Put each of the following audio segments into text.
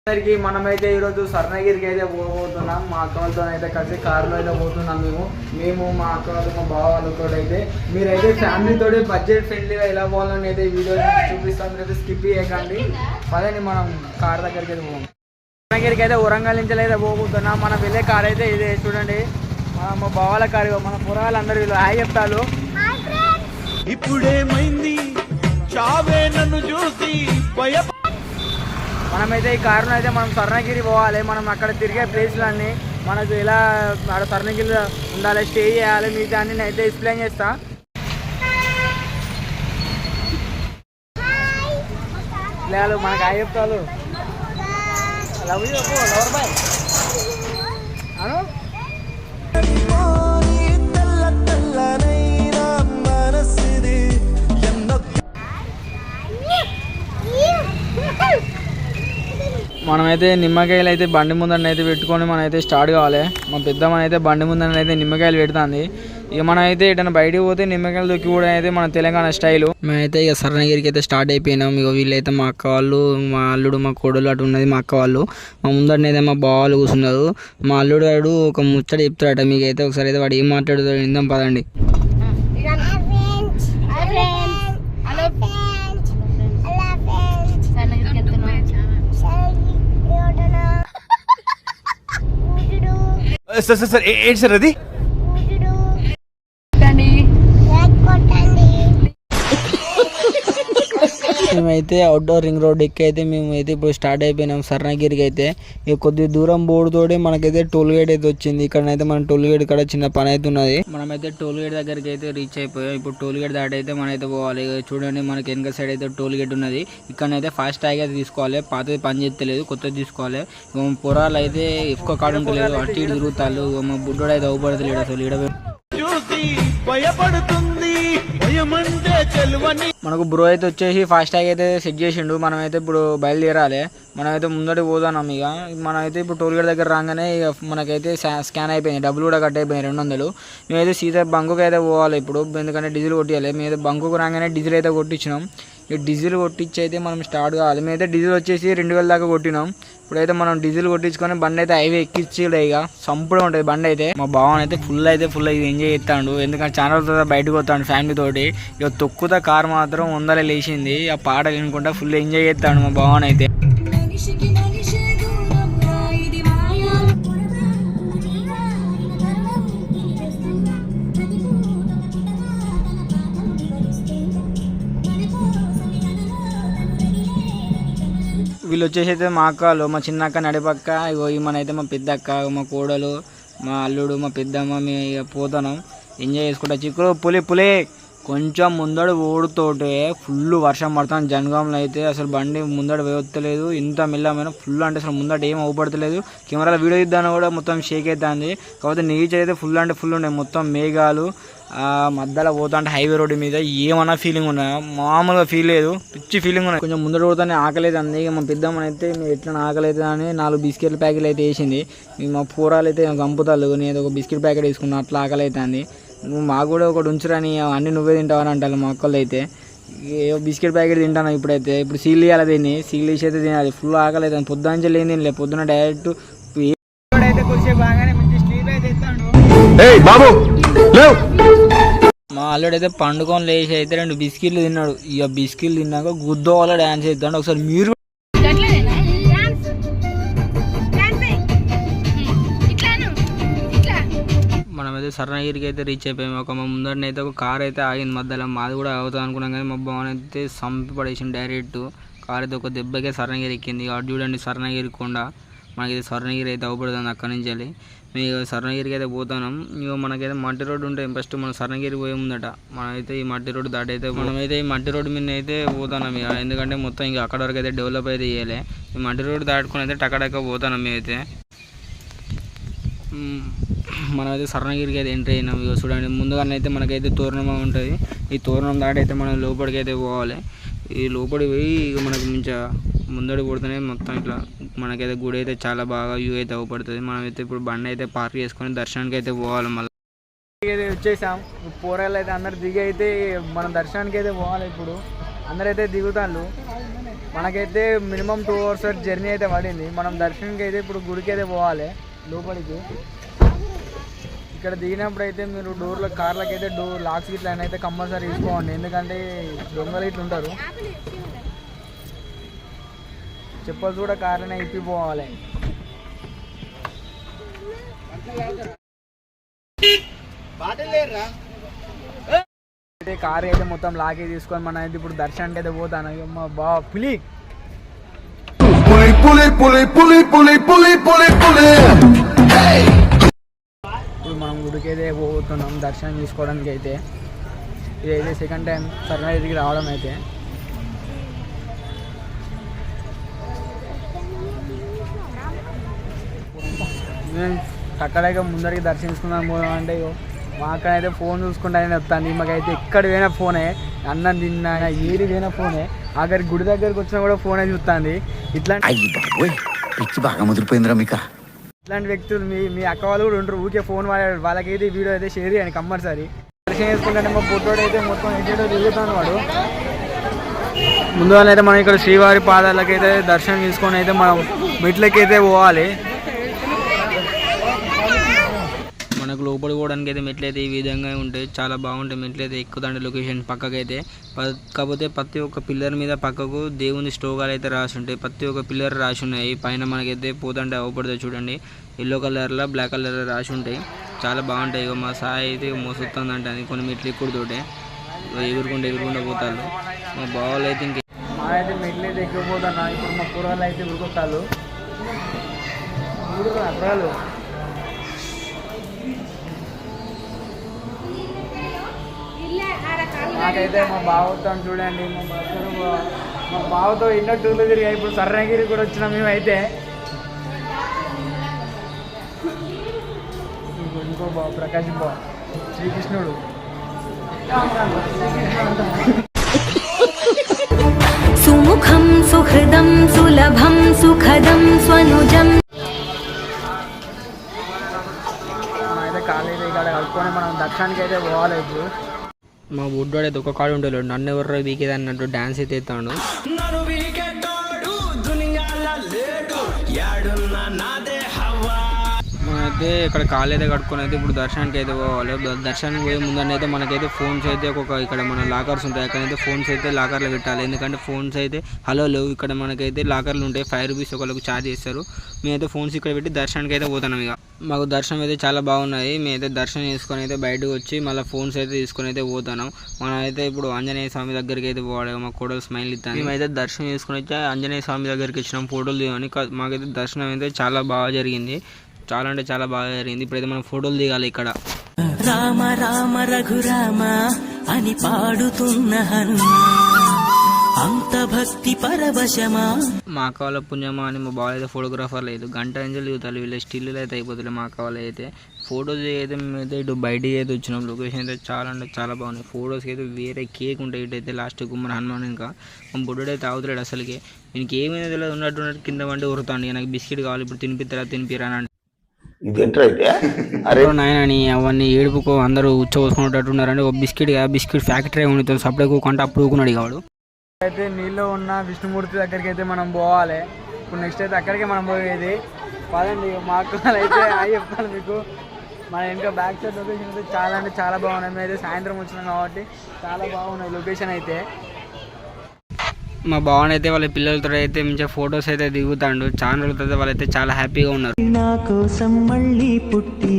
అందరికి మనమైతే ఈరోజు స్వర్ణగిరికి అయితే పోతున్నాం. మా అక్క వాళ్ళతో అయితే కలిసి కారులో అయితే పోతున్నాం. మేము మా అక్క వాళ్ళు మా బావ వాళ్ళతో అయితే మీరైతే ఫ్యామిలీతో బడ్జెట్ ఫ్రెండ్లీగా ఎలా పోవాలని అయితే వీడియో చూపిస్తాం. మీరైతే స్కిప్ చేయకండి. పదని మనం కార్ దగ్గరికి అయితే పోతాం. స్వర్ణగిరికి అయితే వరంగల్ నుంచి అయితే పోతున్నాం. మనం వెళ్ళే కార్ అయితే ఇదే చూడండి. మా బావాల కారు. మన పురాలందరూ వీళ్ళు హాయ్ చెప్తారు. ఇప్పుడేమైంది చావే నన్ను చూసి మనమైతే ఈ కారులో అయితే మనం స్వర్ణగిరి పోవాలి. మనం అక్కడ తిరిగే ప్లేస్లన్నీ మనకు ఎలా అక్కడ స్వర్ణగిరిలో ఉండాలి, స్టే చేయాలి, మిగతా అన్ని అయితే ఎక్స్ప్లెయిన్ చేస్తా. లేదు మనకు హాయ్ చెప్తారు. లవ్ యూ లవర్ బాయ్ అను. మనమైతే నిమ్మకాయలు అయితే బండి ముందర అయితే పెట్టుకొని మనం అయితే స్టార్ట్ కావాలి. మా పెద్దమ్మ అయితే బండి ముందర అయితే నిమ్మకాయలు పెడుతుంది. ఇక మనం అయితే ఎటన్నా బయటకు పోతే నిమ్మకాయలు దొక్కి కూడా అయితే మన తెలంగాణ స్టైలు. మేమైతే ఇక స్వర్ణగిరికి అయితే స్టార్ట్ అయిపోయినాం. ఇక వీళ్ళైతే మా అక్క వాళ్ళు, మా అల్లుడు, మా కోడలు అటు ఉన్నది మా అక్క వాళ్ళు. మా ముందరనైతే మా బావాలు కూర్చున్నారు. మా అల్లుడు వాడు ఒక ముచ్చట చెప్తాడట. మీకైతే ఒకసారి అయితే వాడు ఏం మాట్లాడుతాడు విందాం పదండి. సార్ ఏంటి సార్ అది? మేమైతే అవుట్డోర్ రింగ్ రోడ్ ఎక్కి అయితే మేమైతే ఇప్పుడు స్టార్ట్ అయిపోయినాం స్వర్ణగిరికి అయితే. ఇక కొద్ది దూరం బోర్డుతోటి మనకైతే టోల్ గేట్ అయితే వచ్చింది. ఇక్కడనైతే మన టోల్ గేట్ ఇక్కడ చిన్న పని అయితే ఉన్నది. మనమైతే టోల్ గేట్ దగ్గరికి అయితే రీచ్ అయిపోయాం. ఇప్పుడు టోల్ గేట్ దాటి అయితే మనం అయితే పోవాలి. చూడండి మనకి వెనక సైడ్ అయితే టోల్ గేట్ ఉన్నది. ఇక్కడనైతే ఫాస్ట్ ట్యాగ్ అయితే తీసుకోవాలి. పాతది పని చేస్తలేదు, కొత్తది తీసుకోవాలి. పొరాలు అయితే ఎక్కువ కాడు ఉంటలేదు, అటు ఇటు తిరుగుతారు. మా బుడ్డోడు అయితే అవుపడతలేడు అసలు. ఈడ మనకు బ్రో అయితే వచ్చేసి ఫాస్ట్ ట్యాగ్ అయితే సెట్ చేసిండు. మనమైతే ఇప్పుడు బయలుదేరాలి. మనమైతే ముందటి పోదాం. ఇక మనమైతే ఇప్పుడు టోల్ గేట్ దగ్గర రాగానే ఇక మనకైతే స్కాన్ అయిపోయింది, డబ్బులు కూడా కట్ అయిపోయింది 200. మేమైతే సీదా బంకుకి అయితే పోవాలి ఇప్పుడు, ఎందుకంటే డీజిల్ కొట్టియాలి. మేమైతే బంకుకు రాగానే డీజిల్ అయితే కొట్టించినాం. ఇక డీజిల్ కొట్టించి అయితే మనం స్టార్ట్ కావాలి. మేమైతే డీజిల్ వచ్చేసి 2000 దాకా కొట్టినాం. ఇప్పుడైతే మనం డీజిల్ కొట్టించుకొని బండి అయితే హైవే ఎక్కించి ఇక సంపుడు ఉంటుంది బండి అయితే. మా బావన్ అయితే ఫుల్ ఎంజాయ్ చేస్తాడు, ఎందుకంటే ఛానల్ తో బయటకు వస్తాడు ఫ్యామిలీ తోటి. ఇక తొక్కుత కార్ మాత్రం వందల లేచింది. ఆ పాట వినుకుంటా ఫుల్ ఎంజాయ్ చేస్తాడు మా బావన్ అయితే. వీళ్ళు వచ్చేసి అయితే మా అక్కలు, మా చిన్న అక్క నడిపక్క, ఇగో మనైతే మా పెద్ద అక్క, మా కోడలు, మా అల్లుడు, మా పెద్దమ్మ. మేము ఇక పోతున్నాం ఎంజాయ్ చేసుకుంటా. చిక్కులు పులి కొంచెం ముందడు ఓడుతోటే ఫుల్ వర్షం పడుతుంది. జనగాంలో అయితే అసలు బండి ముందడు వేయలేదు. ఇంత మెల్లమైన ఫుల్ అంటే అసలు ముందట ఏం అవుపడతలేదు. కెమెరాలో వీడియో ఇద్దాను కూడా మొత్తం షేక్ అవుతుంది. కాకపోతే నేచర్ అయితే ఫుల్ అంటే ఫుల్ ఉన్నాయి. మొత్తం మేఘాలు మధ్యలో పోతా అంటే హైవే రోడ్డు మీద ఏమన్నా ఫీలింగ్ ఉన్నా, మామూలుగా ఫీల్ లేదు, పిచ్చి ఫీలింగ్ ఉన్నాయి. కొంచెం ముందర పోతానే ఆకలి అవుతుంది. ఇక మా పెద్దమ్మని అయితే ఎట్లా ఆకలి అవుతుంది అని 4 బిస్కెట్ల ప్యాకెట్లు అయితే వేసింది. మా పూరాలు అయితే చంపుతారు. నేను ఒక బిస్కెట్ ప్యాకెట్ వేసుకున్నా, అట్లా ఆకలి అవుతుంది. నువ్వు మాకు కూడా ఒకటి ఉంచురని అన్నీ నువ్వే తింటావని అంటారు మా అక్కలు అయితే. బిస్కెట్ ప్యాకెట్ తింటాను ఇప్పుడైతే. ఇప్పుడు సీల్ తీయాలి, దీన్ని సీల్ తీసి అయితే తినాలి. ఫుల్ ఆకలి అవుతుంది. పొద్దున లేని తినలే, పొద్దున డైరెక్ట్ అయితే కొద్దిసేపు బాగానే మంచి స్లీప్ అయితే ఇస్తాడు. మా అల్లుడు అయితే పండుకొని లేచి అయితే 2 బిస్కెట్లు తిన్నాడు. ఇక బిస్కెట్లు తిన్నాక గుద్దో వాళ్ళ డాన్స్ చేస్తాడు. ఒకసారి మీరు మనమైతే స్వర్ణగిరికి అయితే రీచ్ అయిపోయాము. ఒక మా ముందరనైతే ఒక కార్ అయితే ఆగింది మధ్యలో. మాది కూడా అవుతుంది అనుకున్నాం, కానీ మా బావన్ అయితే సంపి పడేసింది డైరెక్ట్. కార్ అయితే ఒక దెబ్బకే స్వర్ణగిరి ఎక్కింది. అటు చూడండి స్వర్ణగిరి కొండ. మనకైతే స్వర్ణగిరి అయితే అవుపడుతుంది అక్కడి నుంచి వెళ్ళి. మేము స్వర్ణగిరికి అయితే పోతున్నాం. ఇక మనకైతే మట్టి రోడ్డు ఉంటుంది. ఫస్ట్ మనం స్వర్ణగిరి పోయే ముందట మనమైతే ఈ మట్టి రోడ్డు దాటి అయితే మనమైతే ఈ మట్టి రోడ్డు మీద అయితే పోతున్నాం. ఇక ఎందుకంటే మొత్తం ఇంకా అక్కడ వరకు అయితే డెవలప్ అయితే చేయాలి. ఈ మట్టి రోడ్డు దాటుకుని అయితే టక్కడక్క పోతున్నాం. మేమైతే మనమైతే స్వర్ణగిరికి అయితే ఎంట్రీ అయినాం. ఇక చూడండి ముందుగానే అయితే మనకైతే తోరణం ఉంటుంది. ఈ తోరణం దాటి అయితే మనం లోపలికి అయితే పోవాలి. ఈ లోపలి పోయి ఇక మనకు మంచిగా ముందడి కొడితేనే మొత్తం ఇట్లా మనకైతే గుడి అయితే చాలా బాగా వ్యూ అయితే అవపడుతుంది. మనమైతే ఇప్పుడు బండి అయితే పార్క్ చేసుకొని దర్శనానికి అయితే పోవాలి. మళ్ళీ వచ్చేసాం. పోరాలు అయితే అందరు దిగి అయితే మనం దర్శనానికి అయితే పోవాలి. ఇప్పుడు అందరైతే దిగుతాళ్ళు. మనకైతే మినిమం 2 hours జర్నీ అయితే పడింది. మనం దర్శనంకి అయితే ఇప్పుడు గుడికి అయితే పోవాలి లోపలికి. ఇక్కడ దిగినప్పుడు అయితే మీరు డోర్లో కార్లకి అయితే డోర్ లాక్స్ ఇట్లా అయితే కంపల్సరీ తీసుకోండి, ఎందుకంటే దొంగలు ఇట్లా ఉంటారు. చెప్పల్స్ కూడా కార్లోనే ఇప్పిపోవాలి. అయితే కార్ అయితే మొత్తం లాకే తీసుకొని మనం అయితే ఇప్పుడు దర్శనానికి అయితే పోతాను. అమ్మ బా పులి ఇప్పుడు మనం గుడికి అయితే పోతున్నాం దర్శనం చేసుకోవడానికి. అయితే ఇదైతే సెకండ్ టైం సర్వైజ్కి రావడం. అయితే అక్కడైతే ముందరికి దర్శించుకుందాం పోదాం అంటే మా అక్కడ అయితే ఫోన్ చూసుకుంటానే వస్తాను. మాకైతే ఎక్కడ పోయినా ఫోనే, అన్నం తిన్నా ఏది పోయినా ఫోనే. ఆఖరి గుడి దగ్గరికి వచ్చినా కూడా ఫోనే చూస్తుంది. పిచ్చి బాగా ముదిరిపోయిందిరా మీకు. ఇట్లాంటి వ్యక్తులు మీ అక్క వాళ్ళు కూడా ఉంటారు, ఊరికే ఫోన్ వాడాడు. వాళ్ళకైతే వీడియో అయితే షేర్ చేయండి కంపల్సరీ. దర్శనం చేసుకుంటే మా ఫోటోడు అయితే మొత్తం ఎటో తిరుగుతాను వాడు. ముందుగా అయితే మనం ఇక్కడ శ్రీవారి పాదాలకైతే దర్శనం తీసుకొని అయితే మనం మెట్లకైతే పోవాలి. మనకు లోపలి పోవడానికి అయితే మెట్లు అయితే ఈ విధంగా ఉంటాయి, చాలా బాగుంటాయి. మెట్లు అయితే ఎక్కుతాండి లొకేషన్ పక్కకైతే. కాకపోతే ప్రతి ఒక్క పిల్లర్ మీద పక్కకు దేవుని శ్లోకాలు అయితే రాసి ఉంటాయి. ప్రతి ఒక్క పిల్లర్ రాసి ఉన్నాయి. పైన మనకైతే పోతుంటే అవపడుతుంది చూడండి, ఎల్లో కలర్లో బ్లాక్ కలర్ రాసి ఉంటాయి, చాలా బాగుంటాయి. ఇక మా సాయి అయితే మోసొస్తుందంటే అది కొన్ని మెట్లు ఎక్కుడుతోటే ఎగురుకుంటూ పోతారు. మా బావాలు అయితే ఇంక మా అయితే మెట్లు అయితే ఎక్కిపోతున్నా. ఇప్పుడు మా కూరగాయలు అయితే ఉరుకుతారు అప్పుడు. నాకైతే మా బావతో చూడండి, మా బావతో ఎన్నో టూర్లు తిరిగా. ఇప్పుడు సర్ణగిరి కూడా వచ్చినాం మేమైతే. ఇంకో బావ ప్రకాశం బావ శ్రీకృష్ణుడు. సుముఖం సుహృదం సులభం సుఖదం స్వనుజం. అయితే కాలేజీ ఇక్కడ కలుపుకొని మనం దర్శనానికి అయితే పోవాలి. ఇప్పుడు మా బుడ్డోడు అయితే ఒక కాడు ఉంటాడు, నన్ను ఎవరు వీకేది అన్నట్టు డ్యాన్స్ అయితే ఎత్తాడు. మనమైతే ఇక్కడ కాళ్ళు అయితే కట్టుకొని అయితే ఇప్పుడు దర్శనానికి అయితే పోవాలి. దర్శనానికి పోయే ముందర అయితే మనకైతే ఫోన్స్ అయితే ఇక్కడ మన లాకర్స్ ఉంటాయి, అక్కడైతే ఫోన్స్ అయితే లాకర్లో పెట్టాలి. ఎందుకంటే ఫోన్స్ అయితే హలో లేవు, ఇక్కడ మనకైతే లాకర్లు ఉంటాయి. 5 రూపీస్ ఒకళ్ళకి ఛార్జ్ చేస్తారు. మేమైతే ఫోన్స్ ఇక్కడ పెట్టి దర్శనానికి అయితే పోతున్నాం. ఇక మాకు దర్శనం అయితే చాలా బాగున్నది. మేమైతే దర్శనం చేసుకొని అయితే బయటకు వచ్చి మళ్ళీ ఫోన్స్ అయితే తీసుకొని అయితే పోతున్నాం. మనం అయితే ఇప్పుడు ఆంజనేయ స్వామి దగ్గరికి అయితే పోవాలి. మా కోడలు స్మైల్ ఇస్తాను. మేమైతే దర్శనం చేసుకుని అయితే ఆంజనేయ స్వామి దగ్గరికి వచ్చినాం ఫోటోలు దిగని. మాకైతే దర్శనం అయితే చాలా బాగా జరిగింది, చాలా అంటే చాలా బాగా జరిగింది. ఇప్పుడైతే మనం ఫోటోలు దిగాలి. ఇక్కడ రామ రామ రఘురామ అని పాడుతున్న హనుమా, అంత భక్తి పరవశమా. మా అక్క వాళ్ళ పుణ్యమా అని మా బావ అయితే ఫోటోగ్రాఫర్ లేదు, గంట ఎంజాయ్ దిగుతారు. వీళ్ళ స్టిల్ అయితే అయిపోతుంది. మా అక్క వాళ్ళు అయితే ఫోటోస్ అయితే మేమైతే ఇటు బయటికి అయితే వచ్చినాం. లొకేషన్ అయితే చాలా అంటే చాలా బాగున్నాయి. ఫోటోస్కి అయితే వేరే కేక్ ఉంటాయి. ఇటు అయితే లాస్ట్ గుమ్మని హనుమాన్. ఇంకా మా బుడ్డోడు అయితే తాగుతాడు. అసలుకి దీనికి ఏమైనా తెలియదు, ఉన్నట్టు కింద వంటి ఉరుతాండి. నాకు బిస్కెట్ కావాలి, ఇప్పుడు తినిపిరా అని. నాయనని అవన్నీ ఏడుపుకో అందరూ ఉచ్చబోసుకున్నట్టున్నారండి. ఒక బిస్కెట్ ఫ్యాక్టరీ ఉంది, సప్లై కొంటే అప్పుడు ఊకున్నాడు కావాడు. అయితే నీళ్ళు ఉన్న విష్ణుమూర్తి దగ్గరికి అయితే మనం పోవాలి. ఇప్పుడు నెక్స్ట్ అయితే అక్కడికే మనం పోయేది. పదండి. మా అక్కలు అయితే చెప్తాను మీకు. మన ఇంకా బ్యాక్ సైడ్ లొకేషన్ అయితే చాలా అంటే చాలా బాగున్నాయి. మేము అయితే సాయంత్రం వచ్చినాం కాబట్టి చాలా బాగున్నాయి లొకేషన్ అయితే. మా బావన్ అయితే వాళ్ళ పిల్లలతో అయితే మంచిగా ఫొటోస్ అయితే దిగుతాడు. చాలా రోజులతో వాళ్ళైతే చాలా హ్యాపీగా ఉన్నారు. నా కోసం మళ్ళీ పుట్టి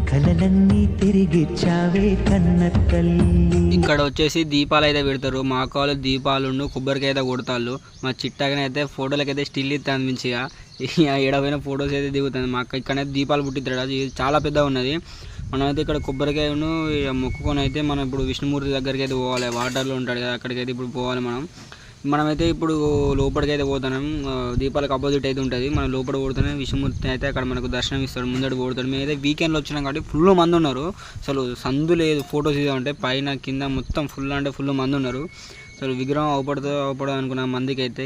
కలలన్నీ తిరిగిచ్చావే కన్న తల్లి. ఇక్కడ వచ్చేసి దీపాలు అయితే పెడతారు. మా అక్క వాళ్ళు దీపాలు కొబ్బరికాయ అయితే కొడతారు. మా చిట్టాకనే అయితే ఫోటోలకి అయితే స్టిల్ ఇస్తాను మంచిగా. ఏడవైన ఫొటోస్ అయితే దిగుతుంది. మా అక్క ఇక్కడైతే దీపాలు పుట్టిస్తాడు. అది చాలా పెద్దగా ఉన్నది. మనమైతే ఇక్కడ కొబ్బరికాయను మొక్కుకొని అయితే మనం ఇప్పుడు విష్ణుమూర్తి దగ్గరికి అయితే పోవాలి. వాటర్లో ఉంటాడు కదా, అక్కడికైతే ఇప్పుడు పోవాలి. మనమైతే ఇప్పుడు లోపలికి అయితే పోతున్నాం. దీపాలకు అపోజిట్ అయితే ఉంటుంది. మనం లోపల పోతున్నాం. విష్ణుమూర్తి అయితే అక్కడ మనకు దర్శనం ఇస్తాడు, ముందడు పోతాడు. మేమైతే వీకెండ్లో వచ్చినాం కాబట్టి ఫుల్ మంది ఉన్నారు. అసలు సందు లేదు. ఫొటోస్ ఇదామంటే పైన కింద మొత్తం ఫుల్ అంటే ఫుల్ మంది ఉన్నారు. అసలు విగ్రహం అవపడదు అనుకున్న మందికి అయితే.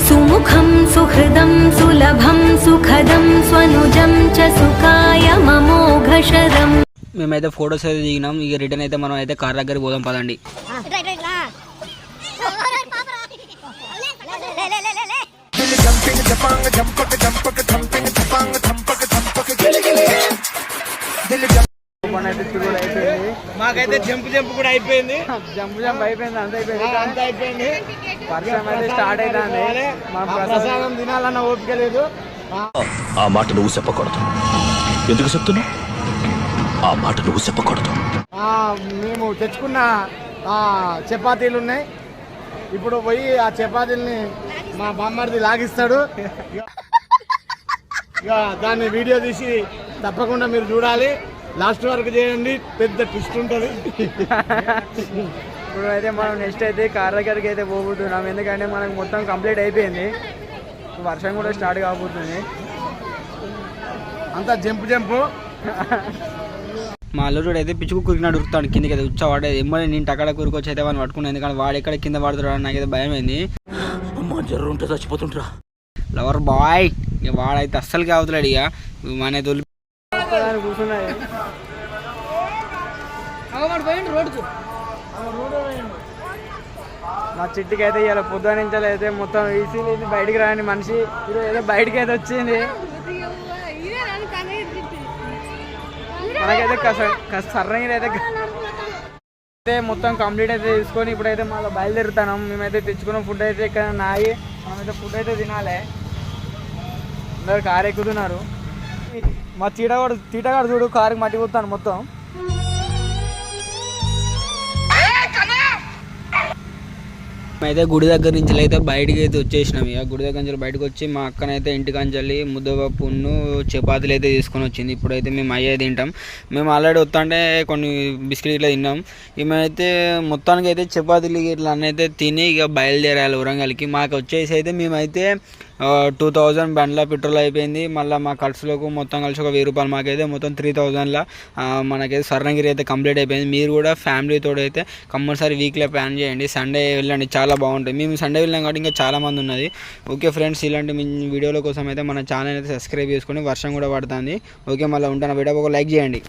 సుముఖం సుహృదం సులభం సుఖదం స్వనుజం చ సుఖాయ మమోఘశరం. మేమైతే ఫొటోస్ అయితే దిగినాం. ఇక రిటర్న్ అయితే మనం అయితే కార్ దగ్గరికి పోదాం పదండి. మాకైతే జంప్ కూడా అయిపోయింది. జంప్ అయిపోయింది, అంత అయిపోయింది. వర్షం అయితే స్టార్ట్ అవుతుంది. మా ప్రసాదం తినాలన్న ఓపిక లేదు. ఆ మాట నువ్వు చెప్పకూడదు. ఎందుకు చెప్తున్నా? ఆ మాట నువ్వు చెప్పకూడదు. మేము తెచ్చుకున్న చపాతీలు ఉన్నాయి. ఇప్పుడు పోయి ఆ చపాతీల్ని మా బామ్మర్ది లాగిస్తాడు. ఇక దాన్ని వీడియో తీసి తప్పకుండా మీరు చూడాలి, లాస్ట్ వరకు చేయండి, పెద్ద ట్విస్ట్ ఉంటుంది. ఇప్పుడు అయితే మనం నెక్స్ట్ అయితే కార్ దగ్గరికి అయితే పోబోతున్నాం. ఎందుకంటే మనకు మొత్తం కంప్లీట్ అయిపోయింది. వర్షం కూడా స్టార్ట్ కాబోతుంది. అంతా జంపు మా అల్లుడు అయితే పిచ్చుకు కురికినాడు, ఉరుకుతాడు కిందకి అయితే ఉచ్చవాడేది. ఎమ్మని నేను టక్కడ కూరుకొచ్చి అయితే వాడిని పట్టుకున్నాను. ఎందుకంటే వాడు ఎక్కడ కింద పడుతున్నాడు నాకైతే భయం అయింది. జర్రుంటే చచ్చిపోతుంటరా లవర్ బాయ్. ఇక వాడైతే అస్సలు కావుతున్నాడు. ఇక మన తొలి కూర్చున్నాయి. మా చిట్టికి అయితే ఇలా పొద్దున నుంచి అయితే మొత్తం ఈసీలు బయటికి రాని మనిషి ఈరోజు ఏదో బయటికి అయితే వచ్చింది. మనకైతే సర్రంగా అయితే మొత్తం కంప్లీట్ అయితే తీసుకొని ఇప్పుడైతే మళ్ళీ బయలుదేరుతాం. మేమైతే తెచ్చుకున్న ఫుడ్ అయితే ఇక్కడ నాయి. మనమైతే ఫుడ్ అయితే తినాలి. అందరు కారు ఎక్కుతున్నారు. మా తీటగాడు చూడు కారుకి మట్టి పోతాను మొత్తం. అయితే గుడి దగ్గర నుంచి అయితే బయటికి అయితే వచ్చేసినాం. ఇక గుడి దగ్గర నుంచి బయటకు వచ్చి మా అక్కనైతే ఇంటికాంచెల్లి ముద్దపప్పును చపాతీలు అయితే తీసుకొని వచ్చింది. ఇప్పుడైతే మేము అయ్యే తింటాం. మేము ఆల్రెడీ వస్తుంటే కొన్ని బిస్కెట్ ఇట్లా తిన్నాం. మేమైతే మొత్తానికి అయితే చపాతీలు ఇట్లా అన్నైతే తిని ఇక బయలుదేరాలి వరంగల్కి. మాకు వచ్చేసి అయితే మేమైతే 2000 బండ్ల పెట్రోల్ అయిపోయింది. మళ్ళీ మా ఖర్చులకు మొత్తం కలిసి ఒక 1000 రూపాయలు. మాకైతే మొత్తం 3000ల మనకైతే స్వర్ణగిరి అయితే కంప్లీట్ అయిపోయింది. మీరు కూడా ఫ్యామిలీతో అయితే కంపల్సరీ వీక్లో ప్లాన్ చేయండి. సండే వెళ్ళండి, చాలా బాగుంటుంది. మేము సండే వెళ్ళాం కాబట్టి ఇంకా చాలామంది ఉన్నది. ఓకే ఫ్రెండ్స్, ఇలాంటి వీడియోల కోసం అయితే మన ఛానల్ అయితే సబ్స్క్రైబ్ చేసుకొని. వర్షం కూడా పడుతుంది. ఓకే, మళ్ళీ ఉంటాను. వీడియో ఒక లైక్ చేయండి.